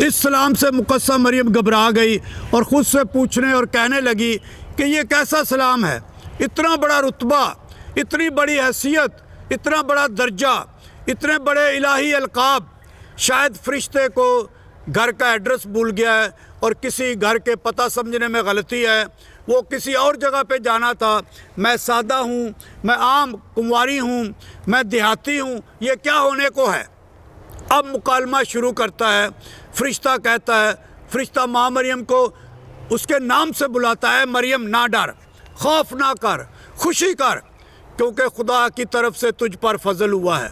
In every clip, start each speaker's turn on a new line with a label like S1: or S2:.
S1: اس سلام سے مقدسہ مریم گھبرا گئی اور خود سے پوچھنے اور کہنے لگی کہ یہ کیسا سلام ہے؟ اتنا بڑا رتبہ، اتنی بڑی حیثیت، اتنا بڑا درجہ، اتنے بڑے الہی القاب۔ شاید فرشتے کو گھر کا ایڈریس بھول گیا ہے اور کسی گھر کے پتہ سمجھنے میں غلطی ہے، وہ کسی اور جگہ پہ جانا تھا۔ میں سادہ ہوں، میں عام کنواری ہوں، میں دیہاتی ہوں، یہ کیا ہونے کو ہے؟ اب مکالمہ شروع کرتا ہے۔ فرشتہ کہتا ہے، فرشتہ ماں مریم کو اس کے نام سے بلاتا ہے، مریم نہ ڈر، خوف نہ کر، خوشی کر، کیونکہ خدا کی طرف سے تجھ پر فضل ہوا ہے۔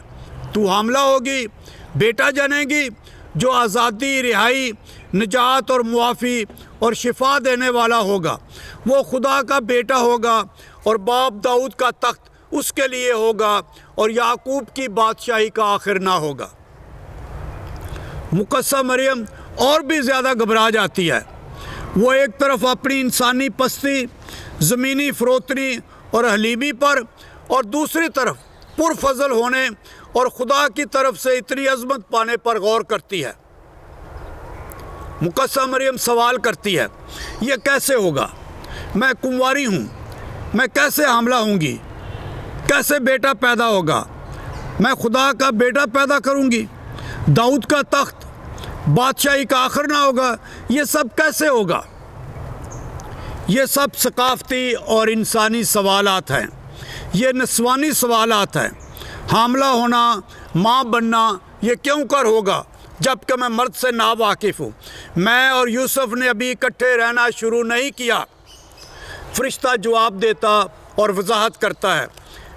S1: تو حاملہ ہوگی، بیٹا جنے گی، جو آزادی، رہائی، نجات اور معافی اور شفا دینے والا ہوگا۔ وہ خدا کا بیٹا ہوگا اور باپ داؤد کا تخت اس کے لیے ہوگا اور یعقوب کی بادشاہی کا آخر نہ ہوگا۔ مقدسہ مریم اور بھی زیادہ گھبرا جاتی ہے۔ وہ ایک طرف اپنی انسانی پستی، زمینی فروتنی اور حلیمی پر، اور دوسری طرف پرفضل ہونے اور خدا کی طرف سے اتنی عظمت پانے پر غور کرتی ہے۔ مقدسہ مریم سوال کرتی ہے، یہ کیسے ہوگا؟ میں کنواری ہوں، میں کیسے حاملہ ہوں گی؟ کیسے بیٹا پیدا ہوگا؟ میں خدا کا بیٹا پیدا کروں گی؟ داؤد کا تخت، بادشاہی کا آخر نہ ہوگا؟ یہ سب کیسے ہوگا؟ یہ سب ثقافتی اور انسانی سوالات ہیں، یہ نسوانی سوالات ہیں۔ حاملہ ہونا، ماں بننا، یہ کیوں کر ہوگا جبکہ میں مرد سے ناواقف ہوں؟ میں اور یوسف نے ابھی اکٹھے رہنا شروع نہیں کیا۔ فرشتہ جواب دیتا اور وضاحت کرتا ہے،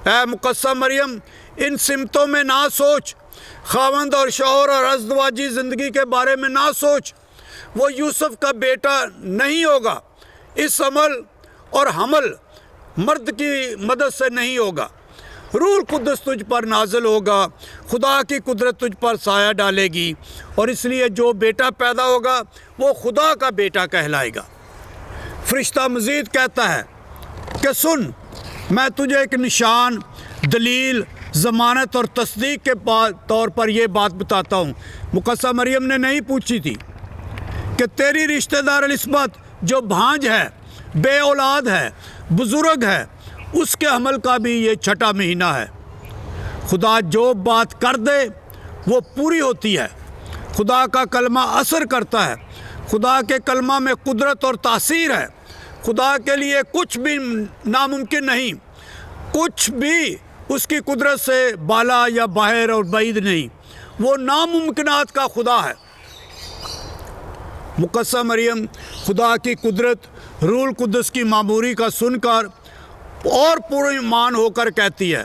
S1: اے مقدسہ مریم، ان سمتوں میں نہ سوچ، خاوند اور شوہر اور ازدواجی زندگی کے بارے میں نہ سوچ۔ وہ یوسف کا بیٹا نہیں ہوگا، اس عمل اور حمل مرد کی مدد سے نہیں ہوگا۔ روح القدس تجھ پر نازل ہوگا، خدا کی قدرت تجھ پر سایہ ڈالے گی، اور اس لیے جو بیٹا پیدا ہوگا وہ خدا کا بیٹا کہلائے گا۔ فرشتہ مزید کہتا ہے کہ سن، میں تجھے ایک نشان، دلیل، ضمانت اور تصدیق کے طور پر یہ بات بتاتا ہوں۔ مقدسہ مریم نے نہیں پوچھی تھی کہ تیری رشتہ دار الصبت جو بھانج ہے، بے اولاد ہے، بزرگ ہے، اس کے حمل کا بھی یہ 6واں مہینہ ہے۔ خدا جو بات کر دے وہ پوری ہوتی ہے۔ خدا کا کلمہ اثر کرتا ہے۔ خدا کے کلمہ میں قدرت اور تاثیر ہے۔ خدا کے لیے کچھ بھی ناممکن نہیں، کچھ بھی اس کی قدرت سے بالا یا باہر اور بعید نہیں۔ وہ ناممکنات کا خدا ہے۔ مقدسہ مریم خدا کی قدرت، روح القدس کی معموری کا سن کر اور پورے ایمان ہو کر کہتی ہے،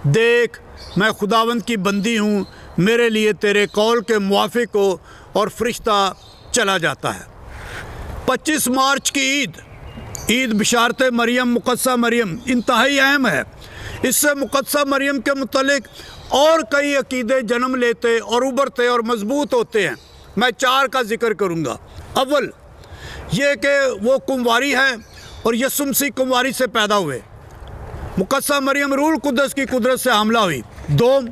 S1: دیکھ، میں خداوند کی بندی ہوں، میرے لیے تیرے قول کے موافق ہو، اور فرشتہ چلا جاتا ہے۔ 25 مارچ کی عید بشارت مریم مقدسہ مریم انتہائی اہم ہے۔ اس سے مقدسہ مریم کے متعلق اور کئی عقیدے جنم لیتے اور ابھرتے اور مضبوط ہوتے ہیں۔ میں 4 کا ذکر کروں گا۔ اول یہ کہ وہ کنواری ہے اور یسوع مسیح کنواری سے پیدا ہوئے۔ مقدسہ مریم روح القدس کی قدرت سے حاملہ ہوئی۔ دوم،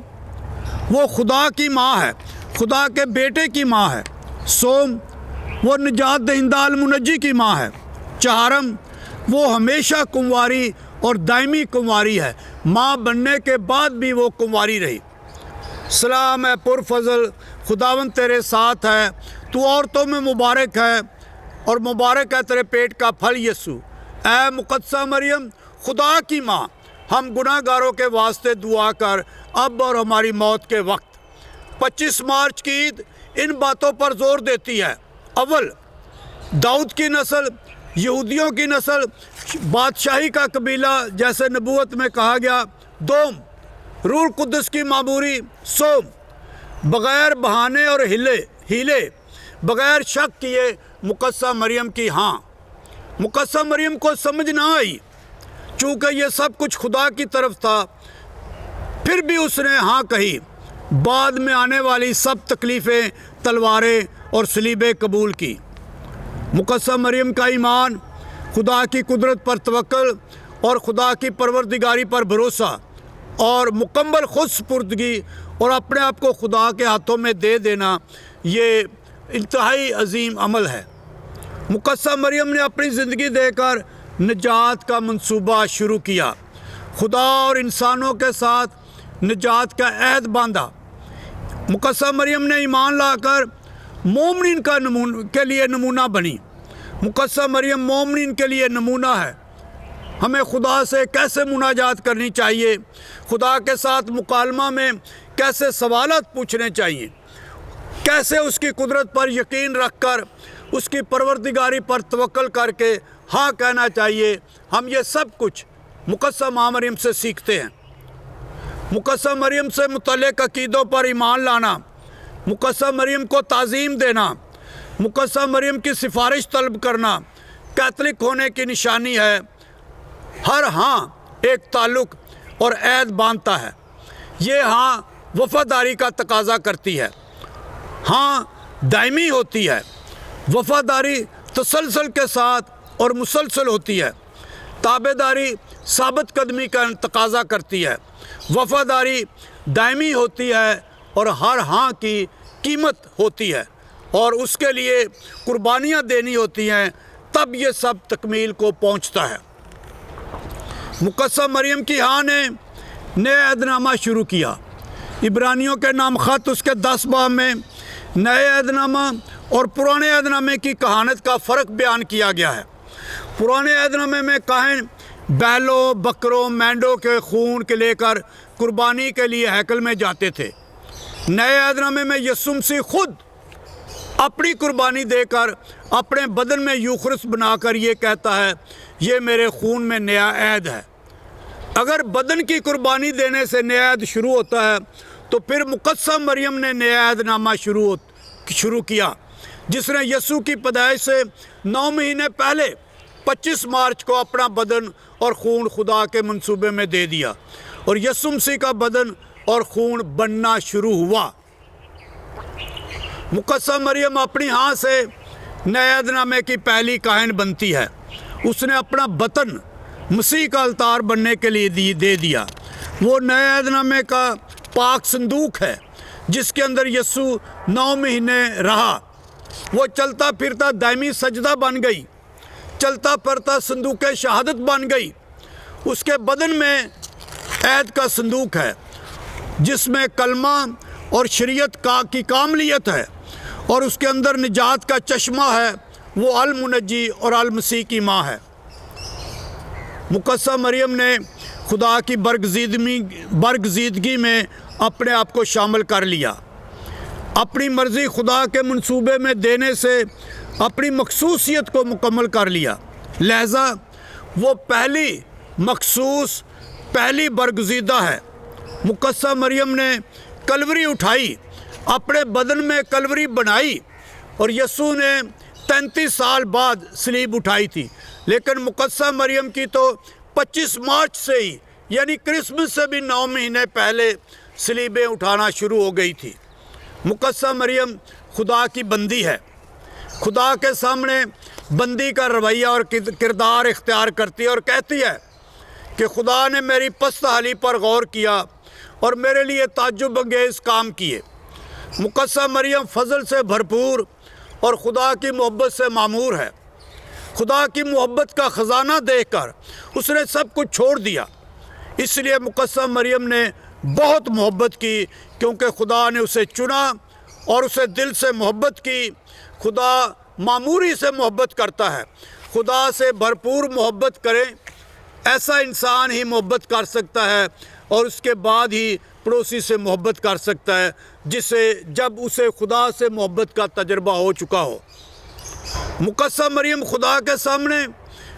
S1: وہ خدا کی ماں ہے، خدا کے بیٹے کی ماں ہے۔ سوم، وہ نجات دہندہ المنجی کی ماں ہے۔ چہارم، وہ ہمیشہ کنواری اور دائمی کنواری ہے، ماں بننے کے بعد بھی وہ کنواری رہی۔ سلام ہے پرفضل، خداوند تیرے ساتھ ہے، تو عورتوں میں مبارک ہے، اور مبارک ہے تیرے پیٹ کا پھل یسوع۔ اے مقدسہ مریم خدا کی ماں، ہم گناہ گاروں کے واسطے دعا کر اب اور ہماری موت کے وقت۔ 25 مارچ کی عید ان باتوں پر زور دیتی ہے۔ اول، داؤد کی نسل، یہودیوں کی نسل، بادشاہی کا قبیلہ جیسے نبوت میں کہا گیا۔ دوم، روح القدس کی معموری۔ سوم، بغیر بہانے اور ہیلے، بغیر شک کیے مقدسہ مریم کی ہاں۔ مقدسہ مریم کو سمجھ نہ آئی، چونکہ یہ سب کچھ خدا کی طرف تھا، پھر بھی اس نے ہاں کہی۔ بعد میں آنے والی سب تکلیفیں، تلواریں اور صلیبیں قبول کی۔ مقدسہ مریم کا ایمان، خدا کی قدرت پر توکل اور خدا کی پروردگاری پر بھروسہ اور مکمل خود سپردگی اور اپنے آپ کو خدا کے ہاتھوں میں دے دینا، یہ انتہائی عظیم عمل ہے۔ مقدسہ مریم نے اپنی زندگی دے کر نجات کا منصوبہ شروع کیا، خدا اور انسانوں کے ساتھ نجات کا عہد باندھا۔ مقدسہ مریم نے ایمان لا کر مومنین کے لیے نمونہ بنی۔ مقدسہ مریم مومنین کے لیے نمونہ ہے۔ ہمیں خدا سے کیسے مناجات کرنی چاہیے، خدا کے ساتھ مکالمہ میں کیسے سوالات پوچھنے چاہیے، کیسے اس کی قدرت پر یقین رکھ کر اس کی پروردگاری پر توکل کر کے ہاں کہنا چاہیے، ہم یہ سب کچھ مقدسہ ماں مریم سے سیکھتے ہیں۔ مقدسہ مریم سے متعلق عقیدوں پر ایمان لانا، مقدسہ مریم کو تعظیم دینا، مقدسہ مریم کی سفارش طلب کرنا کیتھولک ہونے کی نشانی ہے۔ ہر ہاں ایک تعلق اور عہد باندھتا ہے۔ یہ ہاں وفاداری کا تقاضا کرتی ہے، ہاں دائمی ہوتی ہے۔ وفاداری تسلسل کے ساتھ اور مسلسل ہوتی ہے۔ تابعداری ثابت قدمی کا تقاضا کرتی ہے۔ وفاداری دائمی ہوتی ہے اور ہر ہاں کی قیمت ہوتی ہے اور اس کے لیے قربانیاں دینی ہوتی ہیں، تب یہ سب تکمیل کو پہنچتا ہے۔ مقدسہ مریم کی ہاں نے نئے عہد نامہ شروع کیا۔ عبرانیوں کے نام خط اس کے 10 باب میں نئے عہد نامہ اور پرانے عہد نامے کی کہانت کا فرق بیان کیا گیا ہے۔ پرانے عہد نامے میں کاہن بیلوں، بکروں، مینڈوں کے خون کے لے کر قربانی کے لیے ہیکل میں جاتے تھے۔ نئے عہد نامے میں یسوع مسیح خود اپنی قربانی دے کر اپنے بدن میں یوخرس بنا کر یہ کہتا ہے، یہ میرے خون میں نیا عہد ہے۔ اگر بدن کی قربانی دینے سے نیا عہد شروع ہوتا ہے تو پھر مقدسہ مریم نے نیا عہد نامہ شروع کیا، جس نے یسوع کی پیدائش سے 9 مہینے پہلے 25 مارچ کو اپنا بدن اور خون خدا کے منصوبے میں دے دیا اور یسوع مسیح کا بدن اور خون بننا شروع ہوا۔ مقدسہ مریم اپنی ہاں سے نئے عہد نامے کی پہلی کاہن بنتی ہے۔ اس نے اپنا بطن مسیح کا التار بننے کے لیے دے دیا۔ وہ نئے عہد نامے کا پاک صندوق ہے جس کے اندر یسوع 9 مہینے رہا۔ وہ چلتا پھرتا دائمی سجدہ بن گئی، چلتا پھرتا صندوق شہادت بن گئی۔ اس کے بدن میں عہد کا صندوق ہے جس میں کلمہ اور شریعت کی کاملیت ہے اور اس کے اندر نجات کا چشمہ ہے، وہ المنجی اور المسیح کی ماں ہے۔ مقدسہ مریم نے خدا کی برگزیدگی میں اپنے آپ کو شامل کر لیا۔ اپنی مرضی خدا کے منصوبے میں دینے سے اپنی مخصوصیت کو مکمل کر لیا، لہذا وہ پہلی برگزیدہ ہے۔ مقدسہ مریم نے کلوری اٹھائی، اپنے بدن میں کلوری بنائی، اور یسوع نے 33 سال بعد صلیب اٹھائی تھی، لیکن مقدسہ مریم کی تو 25 مارچ سے ہی یعنی کرسمس سے بھی 9 مہینے پہلے صلیبیں اٹھانا شروع ہو گئی تھی۔ مقدسہ مریم خدا کی بندی ہے، خدا کے سامنے بندی کا رویہ اور کردار اختیار کرتی ہے اور کہتی ہے کہ خدا نے میری پست حالی پر غور کیا اور میرے لیے تعجب انگیز کام کیے۔ مقدسہ مریم فضل سے بھرپور اور خدا کی محبت سے معمور ہے۔ خدا کی محبت کا خزانہ دیکھ کر اس نے سب کچھ چھوڑ دیا۔ اس لیے مقدسہ مریم نے بہت محبت کی، کیونکہ خدا نے اسے چنا اور اسے دل سے محبت کی۔ خدا معموری سے محبت کرتا ہے۔ خدا سے بھرپور محبت کریں، ایسا انسان ہی محبت کر سکتا ہے اور اس کے بعد ہی پڑوسی سے محبت کر سکتا ہے جب اسے خدا سے محبت کا تجربہ ہو چکا ہو۔ مقدسہ مریم خدا کے سامنے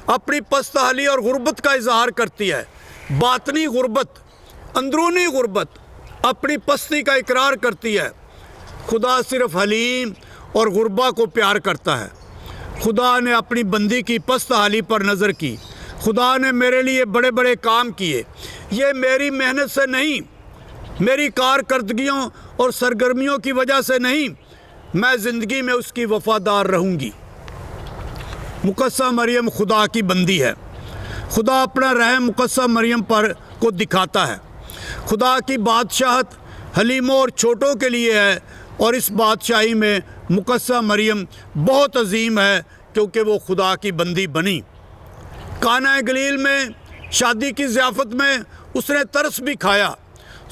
S1: اپنی پست حالی اور غربت کا اظہار کرتی ہے، باطنی غربت، اندرونی غربت، اپنی پستی کا اقرار کرتی ہے۔ خدا صرف حلیم اور غربا کو پیار کرتا ہے۔ خدا نے اپنی بندی کی پست حالی پر نظر کی۔ خدا نے میرے لیے بڑے بڑے کام کیے، یہ میری محنت سے نہیں، میری کارکردگیوں اور سرگرمیوں کی وجہ سے نہیں، میں زندگی میں اس کی وفادار رہوں گی۔ مقدسہ مریم خدا کی بندی ہے۔ خدا اپنا رحم مقدسہ مریم پر کو دکھاتا ہے۔ خدا کی بادشاہت حلیموں اور چھوٹوں کے لیے ہے، اور اس بادشاہی میں مقدسہ مریم بہت عظیم ہے کیونکہ وہ خدا کی بندی بنی۔ کانا گلیل میں شادی کی ضیافت میں اس نے ترس بھی کھایا۔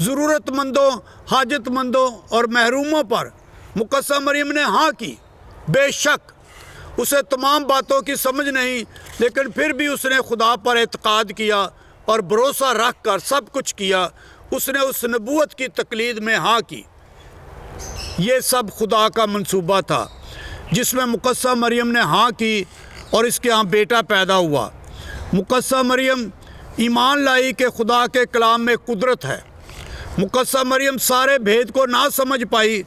S1: ضرورت مندوں، حاجت مندوں اور محروموں پر مقدسہ مریم نے ہاں کی۔ بے شک اسے تمام باتوں کی سمجھ نہیں، لیکن پھر بھی اس نے خدا پر اعتقاد کیا اور بھروسہ رکھ کر سب کچھ کیا۔ اس نے اس نبوت کی تقلید میں ہاں کی۔ یہ سب خدا کا منصوبہ تھا جس میں مقدسہ مریم نے ہاں کی اور اس کے ہاں بیٹا پیدا ہوا۔ مقدسہ مریم ایمان لائی کہ خدا کے کلام میں قدرت ہے۔ مقدسہ مریم سارے بھید کو نہ سمجھ پائی،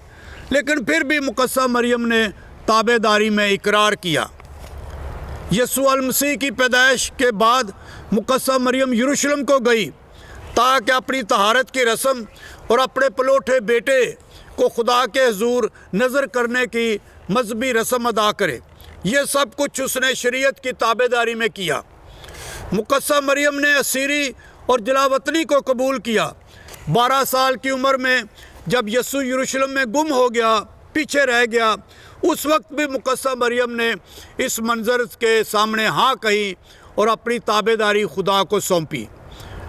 S1: لیکن پھر بھی مقدسہ مریم نے تابع داری میں اقرار کیا۔ یسوع المسیح کی پیدائش کے بعد مقدسہ مریم یروشلم کو گئی تاکہ اپنی طہارت کی رسم اور اپنے پلوٹے بیٹے کو خدا کے حضور نظر کرنے کی مذہبی رسم ادا کرے۔ یہ سب کچھ اس نے شریعت کی تابع داری میں کیا۔ مقدسہ مریم نے اسیری اور جلاوطنی کو قبول کیا۔ 12 سال کی عمر میں جب یسوع یروشلم میں گم ہو گیا، پیچھے رہ گیا، اس وقت بھی مقدسہ مریم نے اس منظر کے سامنے ہاں کہی اور اپنی تابع داری خدا کو سونپی۔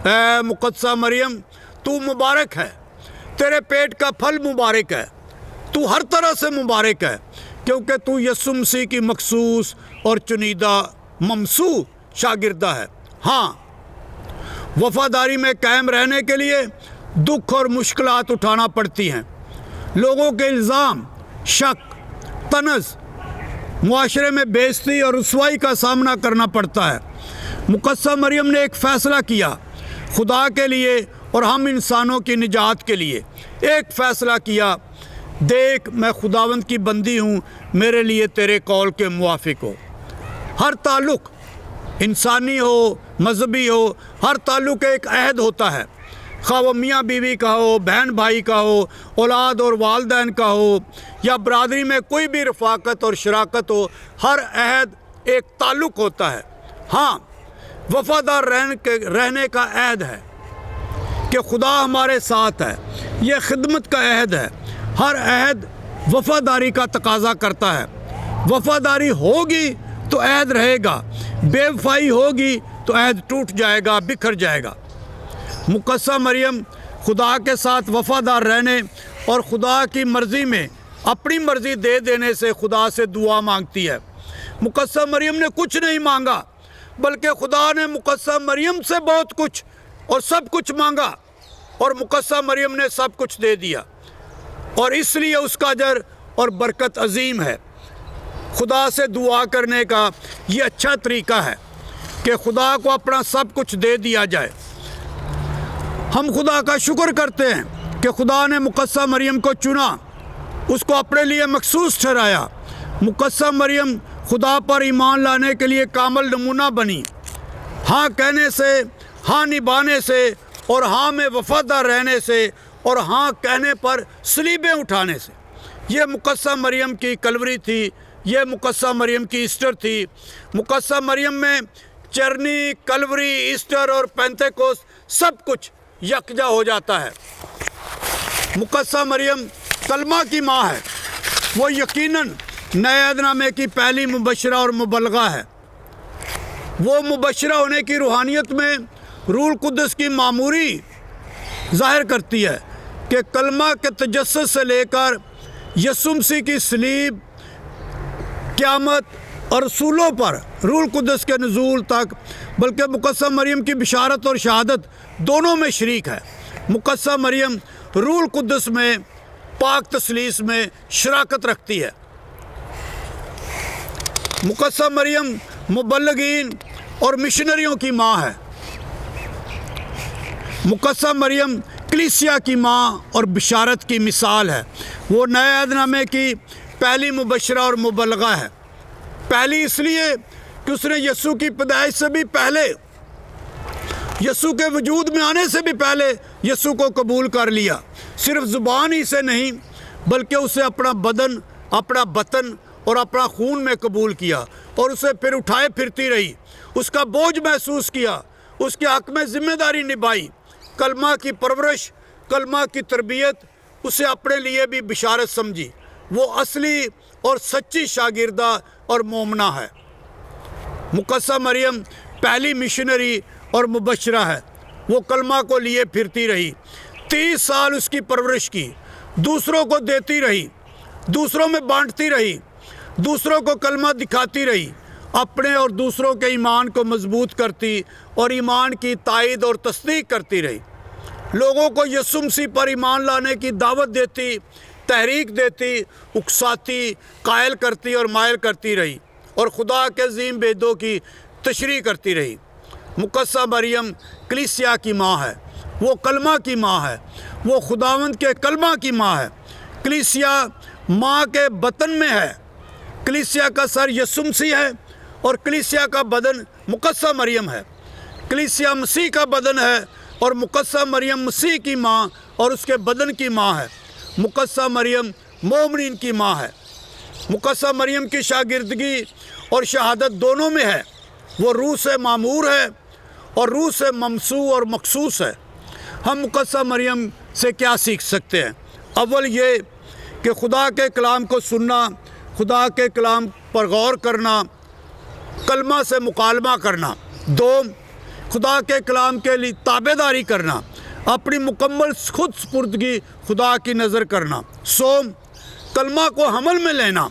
S1: اے مقدسہ مریم، تو مبارک ہے، تیرے پیٹ کا پھل مبارک ہے، تو ہر طرح سے مبارک ہے، کیونکہ تو یسوع مسیح کی مخصوص اور چنیدہ ممسوح شاگردہ ہے۔ ہاں، وفاداری میں قائم رہنے کے لیے دکھ اور مشکلات اٹھانا پڑتی ہیں۔ لوگوں کے الزام، شک، طنز، معاشرے میں بے عزتی اور رسوائی کا سامنا کرنا پڑتا ہے۔ مقدسہ مریم نے ایک فیصلہ کیا خدا کے لیے اور ہم انسانوں کی نجات کے لیے۔ ایک فیصلہ کیا، دیکھ میں خداوند کی بندی ہوں، میرے لیے تیرے قول کے موافق ہو۔ ہر تعلق انسانی ہو، مذہبی ہو، ہر تعلق ایک عہد ہوتا ہے، خواہ وہ میاں بیوی کا ہو، بہن بھائی کا ہو، اولاد اور والدین کا ہو، یا برادری میں کوئی بھی رفاقت اور شراکت ہو، ہر عہد ایک تعلق ہوتا ہے۔ ہاں، وفادار رہنے کا عہد ہے کہ خدا ہمارے ساتھ ہے، یہ خدمت کا عہد ہے۔ ہر عہد وفاداری کا تقاضا کرتا ہے۔ وفاداری ہوگی تو عہد رہے گا، بے وفائی ہوگی تو عہد ٹوٹ جائے گا، بکھر جائے گا۔ مقدسہ مریم خدا کے ساتھ وفادار رہنے اور خدا کی مرضی میں اپنی مرضی دے دینے سے خدا سے دعا مانگتی ہے۔ مقدسہ مریم نے کچھ نہیں مانگا، بلکہ خدا نے مقدسہ مریم سے بہت کچھ اور سب کچھ مانگا، اور مقدسہ مریم نے سب کچھ دے دیا، اور اس لیے اس کا اجر اور برکت عظیم ہے۔ خدا سے دعا کرنے کا یہ اچھا طریقہ ہے کہ خدا کو اپنا سب کچھ دے دیا جائے۔ ہم خدا کا شکر کرتے ہیں کہ خدا نے مقدسہ مریم کو چنا، اس کو اپنے لیے مخصوص ٹھہرایا۔ مقدسہ مریم خدا پر ایمان لانے کے لیے کامل نمونہ بنی، ہاں کہنے سے، ہاں نبھانے سے، اور ہاں میں وفادار رہنے سے، اور ہاں کہنے پر صلیبیں اٹھانے سے۔ یہ مقدسہ مریم کی کلوری تھی، یہ مقدسہ مریم کی ایسٹر تھی۔ مقدسہ مریم میں چرنی، کلوری، ایسٹر اور پینتیکوست سب کچھ یکجا ہو جاتا ہے۔ مقدسہ مریم کلمہ کی ماں ہے، وہ یقیناً نئے عہد نامے کی پہلی مبشرہ اور مبلغہ ہے۔ وہ مبشرہ ہونے کی روحانیت میں روح القدس کی معموری ظاہر کرتی ہے کہ کلمہ کے تجسد سے لے کر یسوع مسیح کی صلیب، قیامت اور رسولوں پر روح القدس کے نزول تک، بلکہ مقدسہ مریم کی بشارت اور شہادت دونوں میں شریک ہے۔ مقدسہ مریم روح القدس میں، پاک تثلیث میں شراکت رکھتی ہے۔ مقدسہ مریم مبلغین اور مشنریوں کی ماں ہے۔ مقدسہ مریم کلیسیا کی ماں اور بشارت کی مثال ہے۔ وہ نئے عہد نامے کی پہلی مبشرہ اور مبلغہ ہے۔ پہلی اس لیے کہ اس نے یسوع کی پیدائش سے بھی پہلے، یسوع کے وجود میں آنے سے بھی پہلے یسوع کو قبول کر لیا۔ صرف زبان ہی سے نہیں، بلکہ اسے اپنا بدن، اپنا بطن اور اپنا خون میں قبول کیا، اور اسے پھر اٹھائے پھرتی رہی، اس کا بوجھ محسوس کیا، اس کے حق میں ذمہ داری نبھائی، کلمہ کی پرورش، کلمہ کی تربیت، اسے اپنے لیے بھی بشارت سمجھی۔ وہ اصلی اور سچی شاگردہ اور مومنہ ہے۔ مقدسہ مریم پہلی مشنری اور مبشرہ ہے۔ وہ کلمہ کو لیے پھرتی رہی، 30 سال اس کی پرورش کی، دوسروں کو دیتی رہی، دوسروں میں بانٹتی رہی، دوسروں کو کلمہ دکھاتی رہی، اپنے اور دوسروں کے ایمان کو مضبوط کرتی اور ایمان کی تائید اور تصدیق کرتی رہی، لوگوں کو یسوع مسیح پر ایمان لانے کی دعوت دیتی، تحریک دیتی، اکساتی، قائل کرتی اور مائل کرتی رہی، اور خدا کے عظیم بیدوں کی تشریح کرتی رہی۔ مقدسہ مریم کلیسیا کی ماں ہے، وہ کلمہ کی ماں ہے، وہ خداوند کے کلمہ کی ماں ہے۔ کلیسیا ماں کے بطن میں ہے۔ کلیسیا کا سر یسوع مسیح ہے اور کلیسیا کا بدن مقدسہ مریم ہے۔ کلیسیا مسیح کا بدن ہے اور مقدسہ مریم مسیح کی ماں اور اس کے بدن کی ماں ہے۔ مقدسہ مریم مومنین کی ماں ہے۔ مقدسہ مریم کی شاگردگی اور شہادت دونوں میں ہے۔ وہ روح سے معمور ہے اور روح سے ممسوح اور مخصوص ہے۔ ہم مقدسہ مریم سے کیا سیکھ سکتے ہیں؟ اول یہ کہ خدا کے کلام کو سننا، خدا کے کلام پر غور کرنا، کلمہ سے مکالمہ کرنا۔ دوم، خدا کے کلام کے لیے تابع داری کرنا، اپنی مکمل خود سپردگی خدا کی نظر کرنا۔ سوم، کلمہ کو حمل میں لینا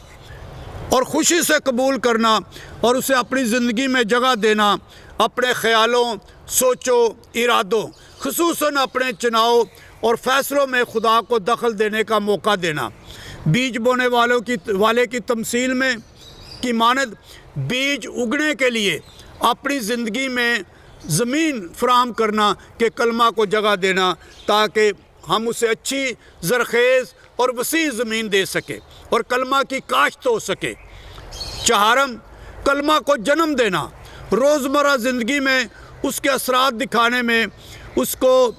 S1: اور خوشی سے قبول کرنا اور اسے اپنی زندگی میں جگہ دینا، اپنے خیالوں، سوچوں، ارادوں، خصوصاً اپنے چناؤ اور فیصلوں میں خدا کو دخل دینے کا موقع دینا۔ بیج بونے والے کی تمثیل میں کی مانند بیج اگنے کے لیے اپنی زندگی میں زمین فراہم کرنا کہ کلمہ کو جگہ دینا تاکہ ہم اسے اچھی زرخیز اور وسیع زمین دے سکے اور کلمہ کی کاشت ہو سکے۔ چہارم، کلمہ کو جنم دینا، روزمرہ زندگی میں اس کے اثرات دکھانے میں، اس کو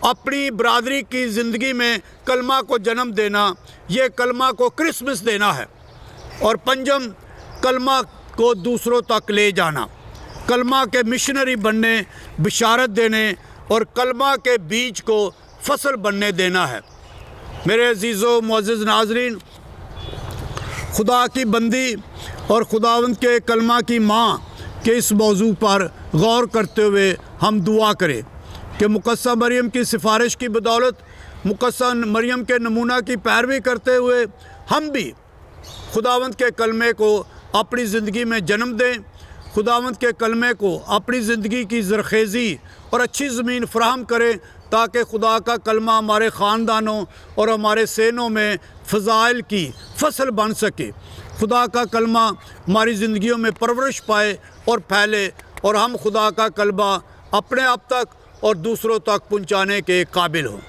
S1: اپنی برادری کی زندگی میں کلمہ کو جنم دینا، یہ کلمہ کو کرسمس دینا ہے۔ اور پنجم، کلمہ کو دوسروں تک لے جانا، کلمہ کے مشنری بننے، بشارت دینے اور کلمہ کے بیج کو فصل بننے دینا ہے۔ میرے عزیز و معزز ناظرین، خدا کی بندی اور خداوند کے کلمہ کی ماں کے اس موضوع پر غور کرتے ہوئے ہم دعا کریں کہ مقدسہ مریم کی سفارش کی بدولت، مقدسہ مریم کے نمونہ کی پیروی کرتے ہوئے ہم بھی خداوند کے کلمے کو اپنی زندگی میں جنم دیں، خداوند کے کلمے کو اپنی زندگی کی زرخیزی اور اچھی زمین فراہم کریں تاکہ خدا کا کلمہ ہمارے خاندانوں اور ہمارے سینوں میں فضائل کی فصل بن سکے، خدا کا کلمہ ہماری زندگیوں میں پرورش پائے اور پھیلے اور ہم خدا کا کلمہ اپنے آپ تک اور دوسروں تک پہنچانے کے قابل ہوں۔